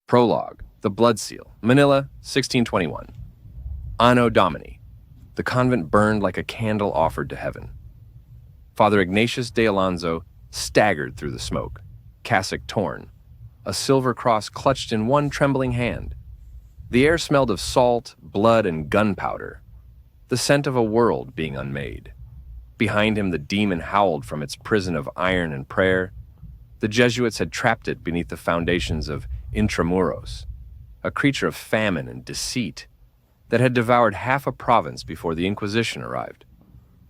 Prologue, The Blood Seal, Manila, 1621. Anno Domini. The convent burned like a candle offered to heaven. Father Ignatius de Alonso staggered through the smoke, cassock torn, a silver cross clutched in one trembling hand. The air smelled of salt, blood, and gunpowder, the scent of a world being unmade. Behind him, the demon howled from its prison of iron and prayer. The Jesuits had trapped it beneath the foundations of Intramuros, a creature of famine and deceit that had devoured half a province before the Inquisition arrived.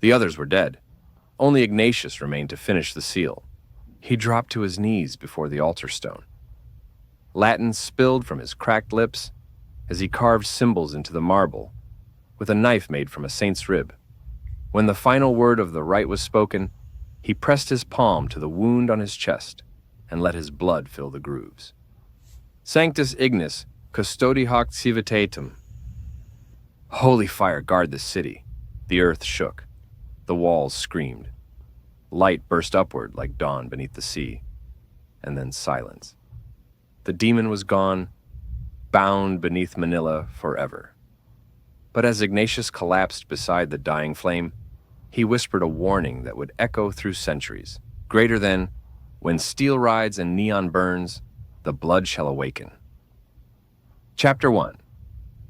The others were dead. Only Ignatius remained to finish the seal. He dropped to his knees before the altar stone. Latin spilled from his cracked lips as he carved symbols into the marble with a knife made from a saint's rib. When the final word of the rite was spoken, he pressed his palm to the wound on his chest and let his blood fill the grooves. Sanctus Ignis, custodi hoc civitatem. Holy fire, guard the city. The earth shook. The walls screamed. Light burst upward like dawn beneath the sea. And then silence. The demon was gone, bound beneath Manila forever. But as Ignatius collapsed beside the dying flame, he whispered a warning that would echo through centuries, greater than, when steel rides and neon burns, the blood shall awaken. Chapter 1.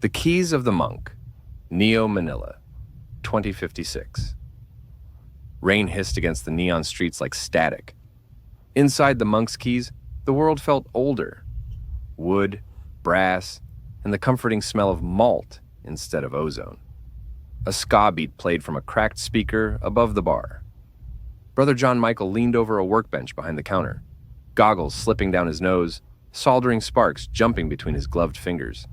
The Keys of the Monk, Neo Manila, 2056. Rain hissed against the neon streets like static. Inside the monk's keys, the world felt older. Wood, brass, and the comforting smell of malt instead of ozone. A ska beat played from a cracked speaker above the bar. Brother John Michael leaned over a workbench behind the counter, goggles slipping down his nose, soldering sparks jumping between his gloved fingers.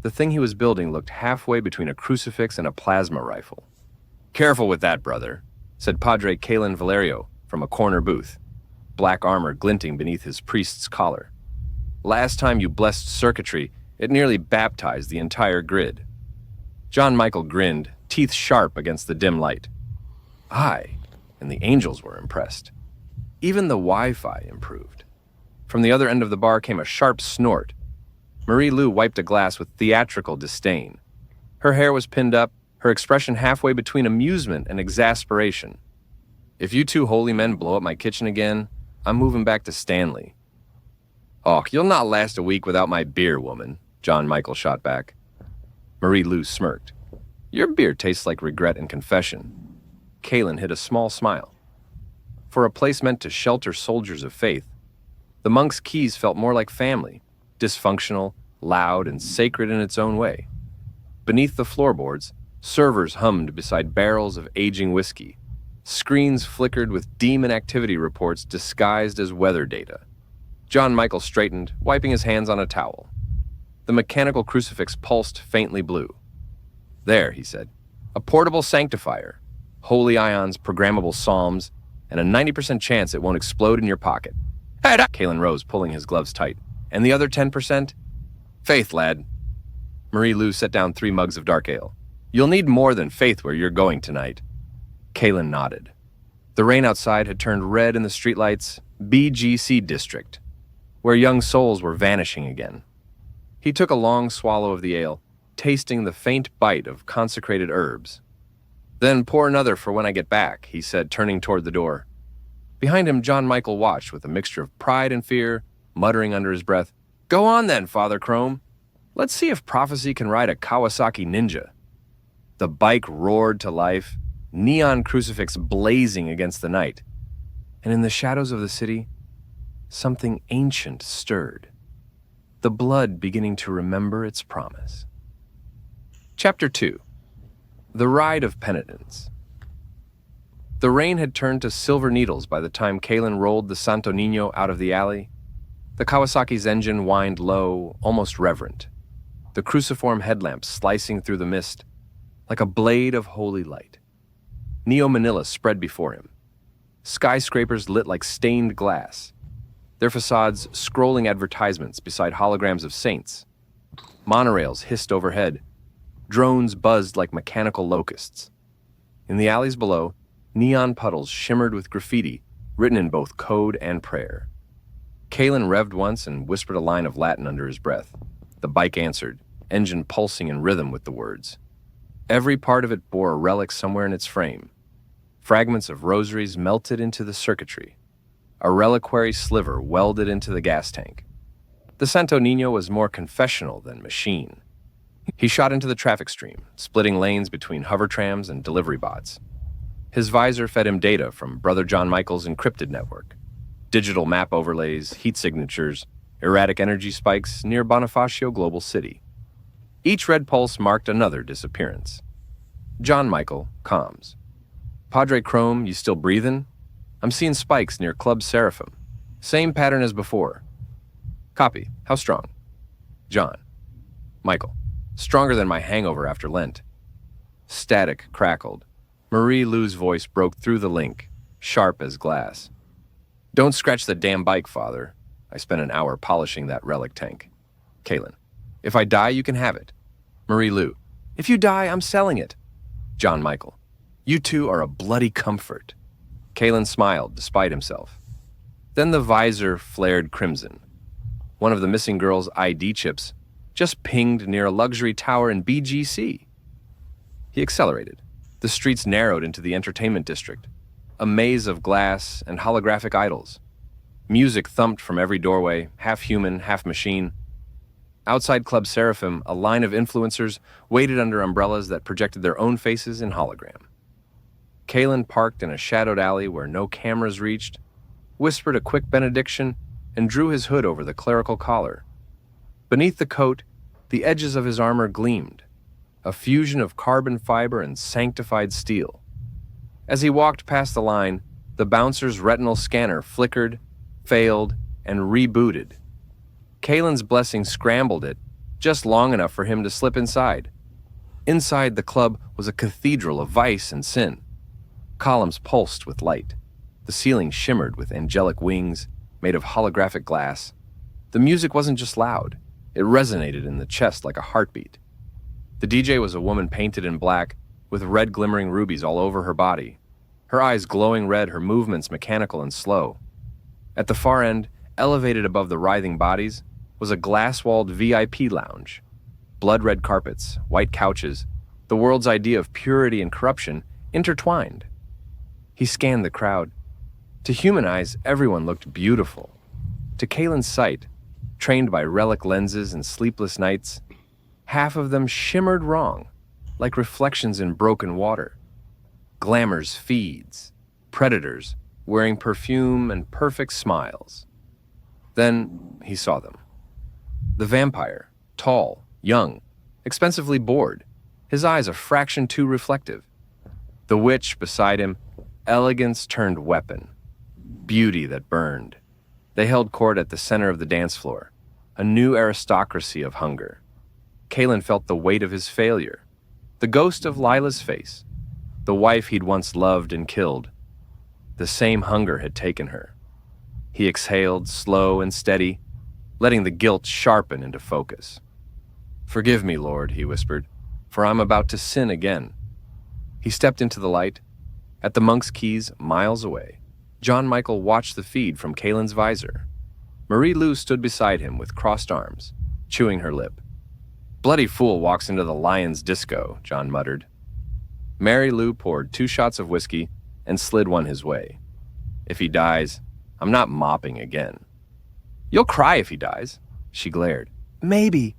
The thing he was building looked halfway between a crucifix and a plasma rifle. "Careful with that, brother," said Padre Kaelen Valerio from a corner booth, black armor glinting beneath his priest's collar. "Last time you blessed circuitry, it nearly baptized the entire grid." John Michael grinned, teeth sharp against the dim light. Aye, and the angels were impressed. Even the Wi-Fi improved. From the other end of the bar came a sharp snort. Marie Lou wiped a glass with theatrical disdain. Her hair was pinned up, her expression halfway between amusement and exasperation. "If you two holy men blow up my kitchen again, I'm moving back to Stanley." "Och, you'll not last a week without my beer, woman," John Michael shot back. Marie Lou smirked. "Your beer tastes like regret and confession." Kaelen hid a small smile. For a place meant to shelter soldiers of faith, the monk's keys felt more like family, dysfunctional, loud, and sacred in its own way. Beneath the floorboards, servers hummed beside barrels of aging whiskey. Screens flickered with demon activity reports disguised as weather data. John Michael straightened, wiping his hands on a towel. The mechanical crucifix pulsed faintly blue. "There," he said, "a portable sanctifier, holy ions, programmable psalms, and a 90% chance it won't explode in your pocket." "Hey!" Kaelen rose, pulling his gloves tight. "And the other 10%? Faith, lad." Marie Lou set down 3 mugs of dark ale. "You'll need more than faith where you're going tonight." Kaelen nodded. The rain outside had turned red in the streetlights, BGC district, where young souls were vanishing again. He took a long swallow of the ale, tasting the faint bite of consecrated herbs. "Then pour another for when I get back," he said, turning toward the door. Behind him, John Michael watched with a mixture of pride and fear, muttering under his breath, "Go on then, Father Chrome. Let's see if prophecy can ride a Kawasaki Ninja." The bike roared to life, neon crucifix blazing against the night. And in the shadows of the city, something ancient stirred, the blood beginning to remember its promise. Chapter 2. The Ride of Penitence. The rain had turned to silver needles by the time Kaelen rolled the Santo Niño out of the alley. The Kawasaki's engine whined low, almost reverent, the cruciform headlamp slicing through the mist like a blade of holy light. Neo Manila spread before him. Skyscrapers lit like stained glass, their facades scrolling advertisements beside holograms of saints. Monorails hissed overhead. Drones buzzed like mechanical locusts. In the alleys below, neon puddles shimmered with graffiti written in both code and prayer. Kaelen revved once and whispered a line of Latin under his breath. The bike answered, engine pulsing in rhythm with the words. Every part of it bore a relic somewhere in its frame. Fragments of rosaries melted into the circuitry. A reliquary sliver welded into the gas tank. The Santo Niño was more confessional than machine. He shot into the traffic stream, splitting lanes between hover trams and delivery bots. His visor fed him data from Brother John Michael's encrypted network. Digital map overlays, heat signatures, erratic energy spikes near Bonifacio Global City. Each red pulse marked another disappearance. John Michael, comms. Padre Chrome, you still breathing? I'm seeing spikes near Club Seraphim. Same pattern as before. Copy. How strong? John. Michael. Stronger than my hangover after Lent. Static crackled. Marie Lou's voice broke through the link, sharp as glass. Don't scratch the damn bike, Father. I spent an hour polishing that relic tank. Kaelen. If I die, you can have it. Marie Lou. If you die, I'm selling it. John Michael. You two are a bloody comfort. Kaelen smiled, despite himself. Then the visor flared crimson. One of the missing girl's ID chips just pinged near a luxury tower in BGC. He accelerated. The streets narrowed into the entertainment district, a maze of glass and holographic idols. Music thumped from every doorway, half human, half machine. Outside Club Seraphim, a line of influencers waited under umbrellas that projected their own faces in hologram. Kaelen parked in a shadowed alley where no cameras reached, whispered a quick benediction, and drew his hood over the clerical collar. Beneath the coat, the edges of his armor gleamed, a fusion of carbon fiber and sanctified steel. As he walked past the line, the bouncer's retinal scanner flickered, failed, and rebooted. Kaelen's blessing scrambled it, just long enough for him to slip inside. Inside the club was a cathedral of vice and sin. Columns pulsed with light. The ceiling shimmered with angelic wings made of holographic glass. The music wasn't just loud. It resonated in the chest like a heartbeat. The DJ was a woman painted in black, with red glimmering rubies all over her body. Her eyes glowing red, her movements mechanical and slow. At the far end, elevated above the writhing bodies, was a glass-walled VIP lounge. Blood-red carpets, white couches, the world's idea of purity and corruption intertwined. He scanned the crowd. To human eyes, everyone looked beautiful. To Kaelen's sight, trained by relic lenses and sleepless nights, half of them shimmered wrong, like reflections in broken water. Glamour's feeds, predators wearing perfume and perfect smiles. Then he saw them. The vampire, tall, young, expensively bored, his eyes a fraction too reflective. The witch beside him, elegance turned weapon, beauty that burned. They held court at the center of the dance floor, a new aristocracy of hunger. Kaelen felt the weight of his failure, the ghost of Lila's face, the wife he'd once loved and killed. The same hunger had taken her. He exhaled, slow and steady, letting the guilt sharpen into focus. "Forgive me, Lord," he whispered, "for I'm about to sin again." He stepped into the light. At the Monk's Keys, miles away, John Michael watched the feed from Kaelen's visor. Marie Lou stood beside him with crossed arms, chewing her lip. "Bloody fool walks into the Lion's Disco," John muttered. Mary Lou poured 2 shots of whiskey and slid one his way. "If he dies, I'm not mopping again." "You'll cry if he dies," she glared. "Maybe.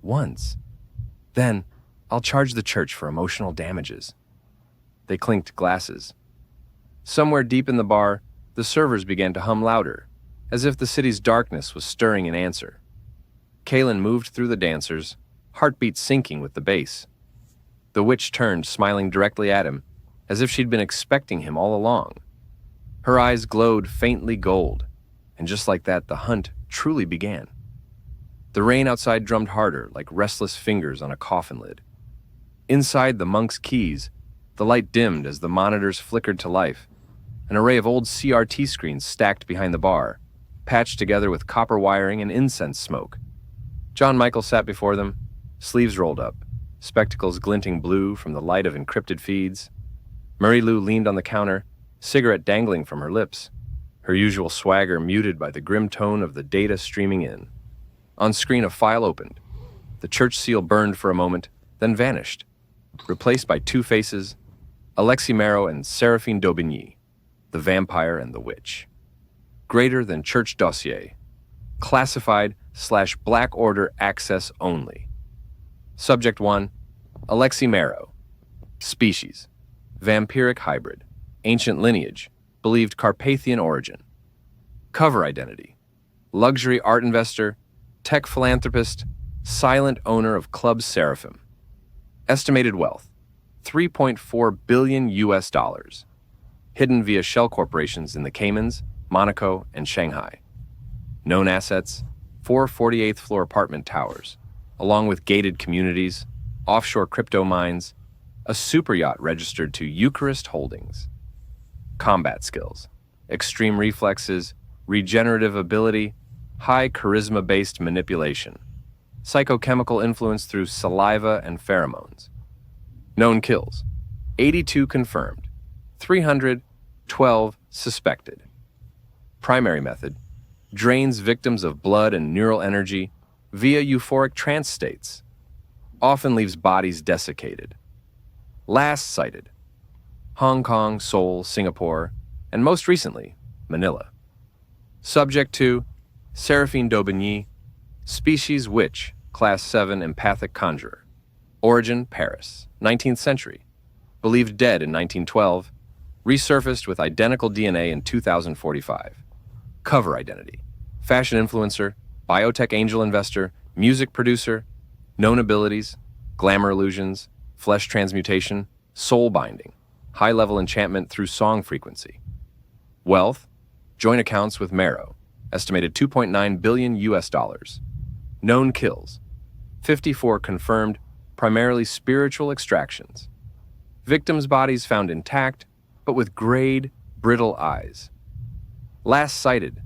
Once. Then I'll charge the church for emotional damages." They clinked glasses. Somewhere deep in the bar, the servers began to hum louder, as if the city's darkness was stirring in answer. Kaelen moved through the dancers, heartbeat syncing with the bass. The witch turned, smiling directly at him, as if she'd been expecting him all along. Her eyes glowed faintly gold, and just like that, the hunt truly began. The rain outside drummed harder, like restless fingers on a coffin lid. Inside the Monk's Keys, the light dimmed as the monitors flickered to life. An array of old CRT screens stacked behind the bar, patched together with copper wiring and incense smoke. John Michael sat before them, sleeves rolled up, spectacles glinting blue from the light of encrypted feeds. Marie Lou leaned on the counter, cigarette dangling from her lips. her usual swagger muted by the grim tone of the data streaming in. On screen, a file opened. The church seal burned for a moment, then vanished, replaced by two faces, Alexis Marot and Seraphine d'Aubigny, the vampire and the witch. Greater than church dossier. Classified/Black Order access only. Subject 1, Alexis Marot. Species, vampiric hybrid. Ancient lineage, believed Carpathian origin. Cover identity, luxury art investor, tech philanthropist, silent owner of Club Seraphim. Estimated wealth, $3.4 billion US. Hidden via shell corporations in the Caymans, Monaco, and Shanghai. Known assets, 4 48th floor apartment towers, along with gated communities, offshore crypto mines, a superyacht registered to Eucharist Holdings. Combat skills, extreme reflexes, regenerative ability, high charisma-based manipulation, psychochemical influence through saliva and pheromones. Known kills, 82 confirmed, 312 suspected. Primary method, drains victims of blood and neural energy via euphoric trance states, often leaves bodies desiccated. Last sighted, Hong Kong, Seoul, Singapore, and most recently, Manila. Subject 2, Seraphine d'Aubigny. Species witch, class 7 empathic conjurer. Origin, Paris, 19th century. Believed dead in 1912. Resurfaced with identical DNA in 2045. Cover identity, fashion influencer, biotech angel investor, music producer. Known abilities, glamour illusions, flesh transmutation, soul binding, high-level enchantment through song frequency. Wealth, joint accounts with Marot, estimated $2.9 billion US. Known kills, 54 confirmed, primarily spiritual extractions. Victims' bodies found intact, but with grayed, brittle eyes. Last sighted,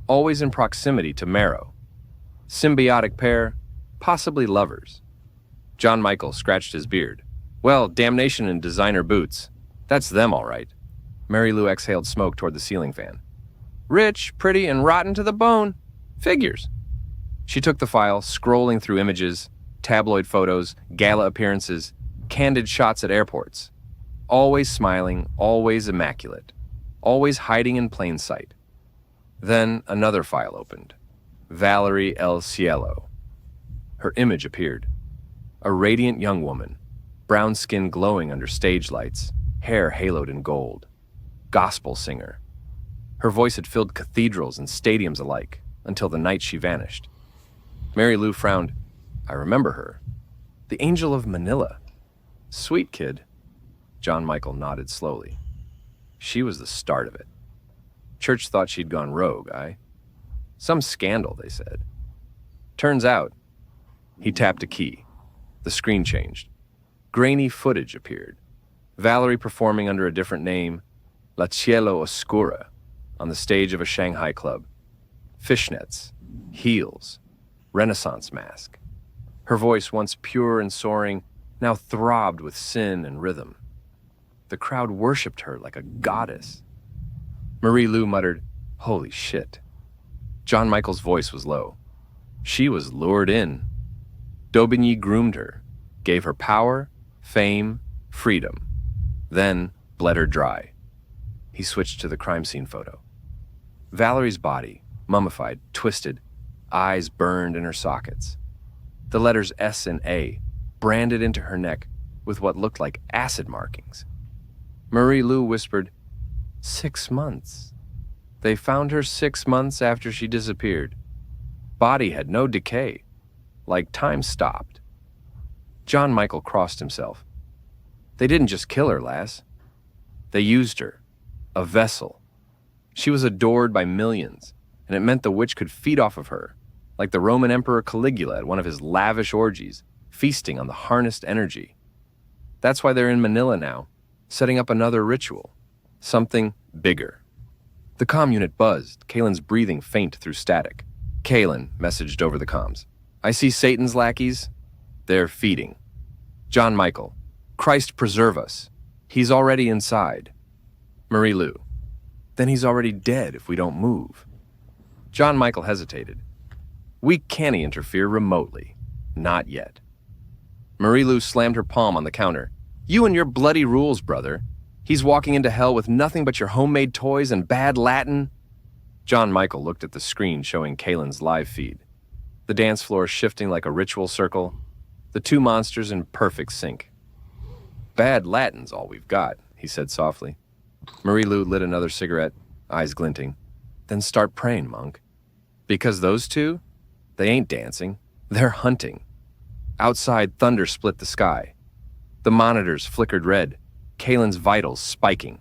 always in proximity to Marot. Symbiotic pair, possibly lovers. John Michael scratched his beard. Well, damnation in designer boots. That's them, all right. Mary Lou exhaled smoke toward the ceiling fan. Rich, pretty, and rotten to the bone. Figures. She took the file, scrolling through images, tabloid photos, gala appearances, candid shots at airports. Always smiling, always immaculate, always hiding in plain sight. Then another file opened. Valerie El Cielo. Her image appeared. A radiant young woman, brown skin glowing under stage lights, hair haloed in gold. Gospel singer. Her voice had filled cathedrals and stadiums alike, until the night she vanished. Mary Lou frowned. I remember her. The Angel of Manila. Sweet kid. John Michael nodded slowly. She was the start of it. Church thought she'd gone rogue, Some scandal, they said. Turns out, he tapped a key. The screen changed. Grainy footage appeared. Valerie performing under a different name, La Cielo Oscura, on the stage of a Shanghai club. Fishnets, heels, Renaissance mask. Her voice, once pure and soaring, now throbbed with sin and rhythm. The crowd worshipped her like a goddess. Marie Lou muttered, "Holy shit." John Michael's voice was low. She was lured in. D'Aubigny groomed her, gave her power, fame, freedom, then bled her dry. He switched to the crime scene photo. Valerie's body, mummified, twisted, eyes burned in her sockets. The letters S and A branded into her neck with what looked like acid markings. Marie Lou whispered, 6 months. They found her 6 months after she disappeared. Body had no decay, like time stopped. John Michael crossed himself. They didn't just kill her, lass. They used her, a vessel. She was adored by millions, and it meant the witch could feed off of her, like the Roman Emperor Caligula at one of his lavish orgies, feasting on the harnessed energy. That's why they're in Manila now, setting up another ritual, something bigger. The comm unit buzzed, Kaelen's breathing faint through static. Kaelen messaged over the comms. I see Satan's lackeys. They're feeding. John Michael, Christ preserve us. He's already inside. Marie Lou, Then he's already dead if we don't move. John Michael hesitated. We can't interfere remotely. Not yet. Marie-Lou slammed her palm on the counter. You and your bloody rules, brother. He's walking into hell with nothing but your homemade toys and bad Latin. John Michael looked at the screen showing Kaelen's live feed. The dance floor shifting like a ritual circle. The two monsters in perfect sync. Bad Latin's all we've got, he said softly. Marie-Lou lit another cigarette, eyes glinting. Then start praying, monk. Because those two, they ain't dancing. They're hunting. Outside, thunder split the sky. The monitors flickered red, Kaelen's vitals spiking.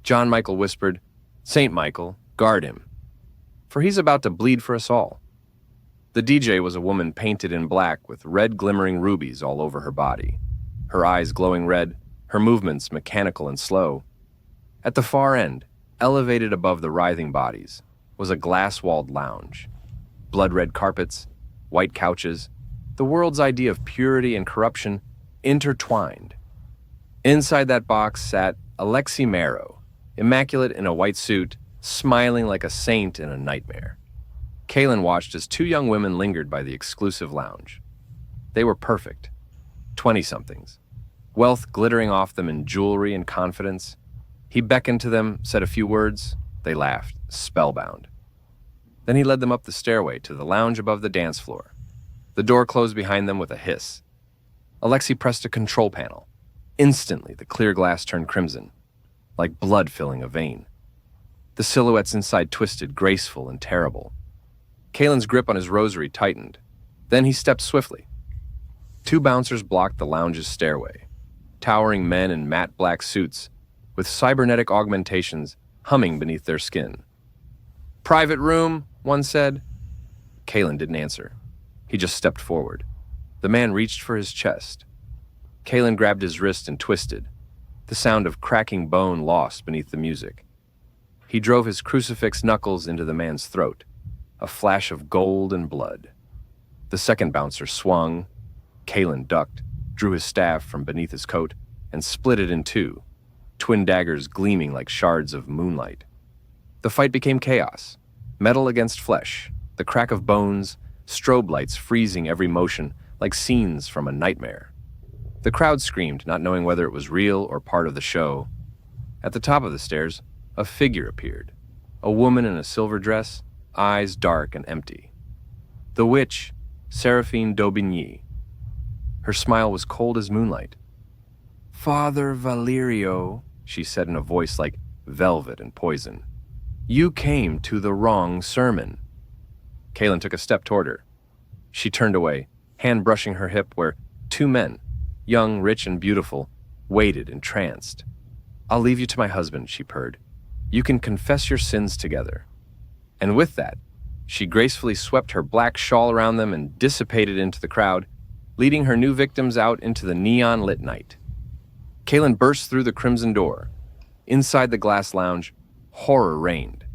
John Michael whispered, Saint Michael, guard him, for he's about to bleed for us all. The DJ was a woman painted in black with red glimmering rubies all over her body, her eyes glowing red, her movements mechanical and slow. At the far end, elevated above the writhing bodies, was a glass-walled lounge. Blood-red carpets, white couches, the world's idea of purity and corruption intertwined. Inside that box sat Alexi Marrow, immaculate in a white suit, smiling like a saint in a nightmare. Kaelen watched as two young women lingered by the exclusive lounge. They were perfect, 20-somethings, wealth glittering off them in jewelry and confidence. He beckoned to them, said a few words. They laughed, spellbound. Then he led them up the stairway to the lounge above the dance floor. The door closed behind them with a hiss. Alexi pressed a control panel. Instantly, the clear glass turned crimson, like blood filling a vein. The silhouettes inside twisted, graceful and terrible. Kaelen's grip on his rosary tightened. Then he stepped swiftly. Two bouncers blocked the lounge's stairway, towering men in matte black suits, with cybernetic augmentations humming beneath their skin. Private room, one said. Kaelen didn't answer. He just stepped forward. The man reached for his chest. Kaelen grabbed his wrist and twisted, the sound of cracking bone lost beneath the music. He drove his crucifix knuckles into the man's throat, a flash of gold and blood. The second bouncer swung. Kaelen ducked, drew his staff from beneath his coat, and split it in two, twin daggers gleaming like shards of moonlight. The fight became chaos, metal against flesh, the crack of bones, strobe lights freezing every motion like scenes from a nightmare. The crowd screamed, not knowing whether it was real or part of the show. At the top of the stairs, a figure appeared, a woman in a silver dress, eyes dark and empty. The witch, Seraphine d'Aubigny. Her smile was cold as moonlight. Father Valerio, she said in a voice like velvet and poison, you came to the wrong sermon. Kaelen took a step toward her. She turned away, hand brushing her hip where two men, young, rich, and beautiful, waited entranced. I'll leave you to my husband, she purred. You can confess your sins together. And with that, she gracefully swept her black shawl around them and dissipated into the crowd, leading her new victims out into the neon-lit night. Kaelen burst through the crimson door. Inside the glass lounge, horror reigned.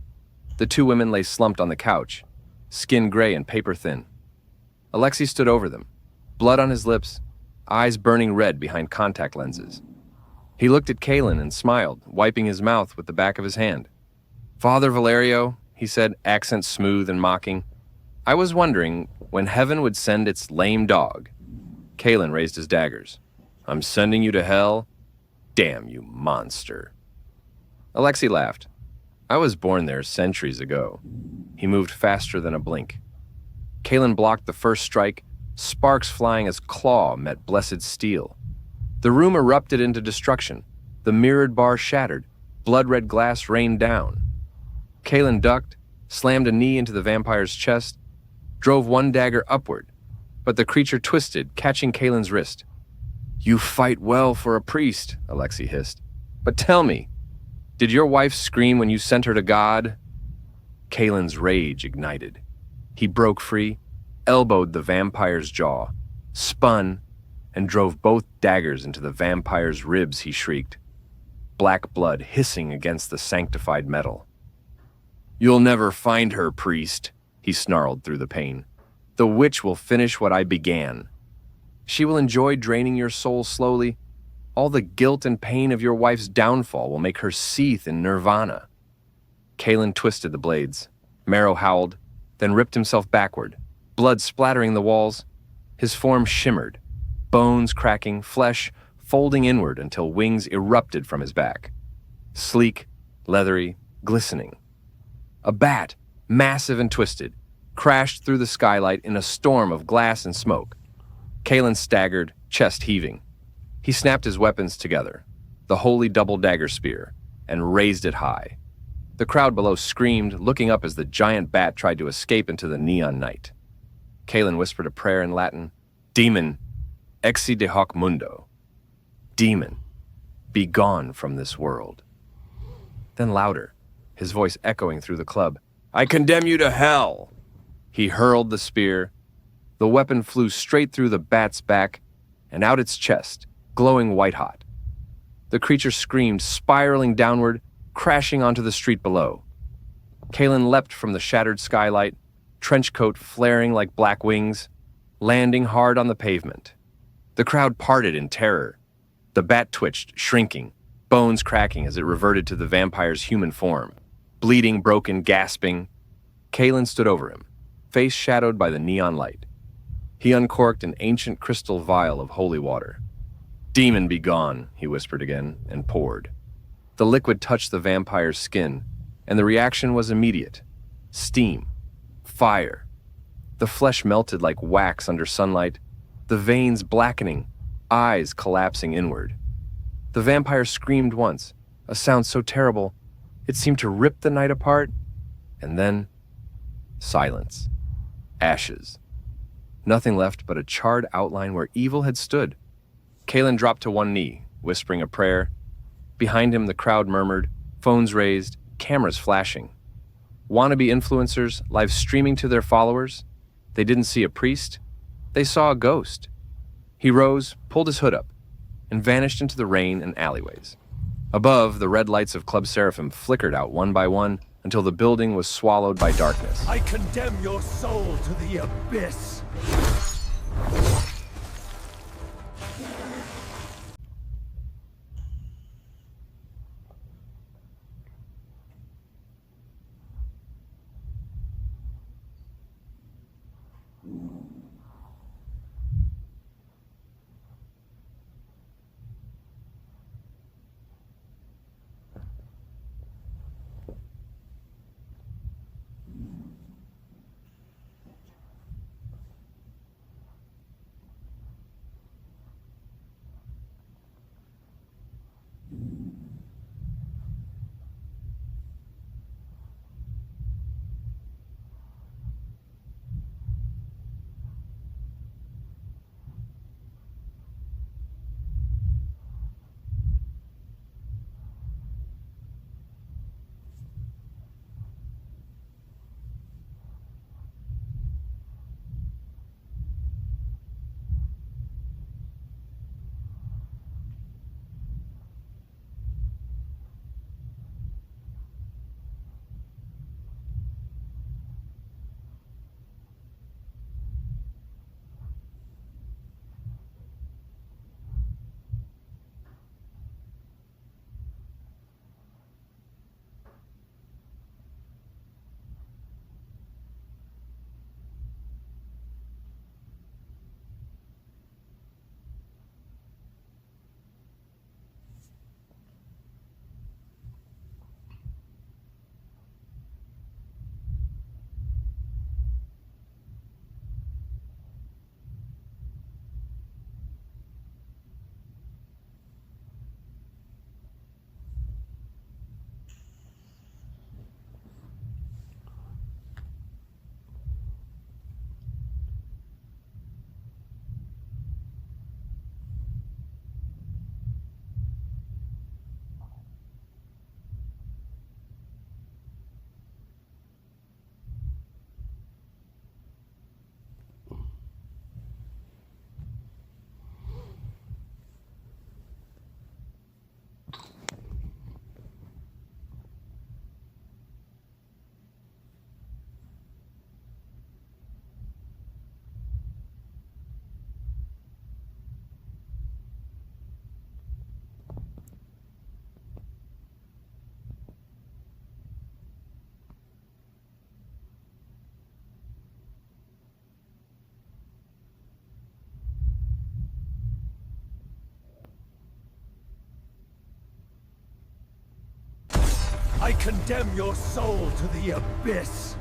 The two women lay slumped on the couch, skin gray and paper-thin. Alexi stood over them, blood on his lips, eyes burning red behind contact lenses. He looked at Kaelen and smiled, wiping his mouth with the back of his hand. Father Valerio, he said, accent smooth and mocking, I was wondering when heaven would send its lame dog. Kaelen raised his daggers. I'm sending you to hell? Damn you, monster. Alexi laughed. I was born there centuries ago. He moved faster than a blink. Kaelen blocked the first strike, sparks flying as claw met blessed steel. The room erupted into destruction. The mirrored bar shattered. Blood-red glass rained down. Kaelen ducked, slammed a knee into the vampire's chest, drove one dagger upward, but the creature twisted, catching Kaelen's wrist. You fight well for a priest, Alexi hissed. But tell me, did your wife scream when you sent her to God? Kaelen's rage ignited. He broke free, elbowed the vampire's jaw, spun, and drove both daggers into the vampire's ribs, he shrieked, black blood hissing against the sanctified metal. You'll never find her, priest, he snarled through the pain. The witch will finish what I began. She will enjoy draining your soul slowly. All the guilt and pain of your wife's downfall will make her seethe in nirvana. Kaelen twisted the blades. Marrow howled, then ripped himself backward, blood splattering the walls. His form shimmered, bones cracking, flesh folding inward until wings erupted from his back. Sleek, leathery, glistening. A bat, massive and twisted, crashed through the skylight in a storm of glass and smoke. Kaelen staggered, chest heaving. He snapped his weapons together, the holy double dagger spear, and raised it high. The crowd below screamed, looking up as the giant bat tried to escape into the neon night. Kaelen whispered a prayer in Latin. Demon, exi de hoc mundo. Demon, be gone from this world. Then louder, his voice echoing through the club. I condemn you to hell! He hurled the spear. The weapon flew straight through the bat's back and out its chest, glowing white-hot. The creature screamed, spiraling downward, crashing onto the street below. Kaelen leapt from the shattered skylight, trench coat flaring like black wings, landing hard on the pavement. The crowd parted in terror. The bat twitched, shrinking, bones cracking as it reverted to the vampire's human form. Bleeding, broken, gasping, Kaelen stood over him, face shadowed by the neon light. He uncorked an ancient crystal vial of holy water. Demon be gone, he whispered again, and poured. The liquid touched the vampire's skin, and the reaction was immediate. Steam. Fire. The flesh melted like wax under sunlight, the veins blackening, eyes collapsing inward. The vampire screamed once, a sound so terrible, it seemed to rip the night apart, and then silence. Ashes. Nothing left but a charred outline where evil had stood. Kaelen dropped to one knee, whispering a prayer. Behind him, the crowd murmured, phones raised, cameras flashing. Wannabe influencers live streaming to their followers. They didn't see a priest. They saw a ghost. He rose, pulled his hood up, and vanished into the rain and alleyways. Above, the red lights of Club Seraphim flickered out one by one until the building was swallowed by darkness. I condemn your soul to the abyss! I condemn your soul to the abyss.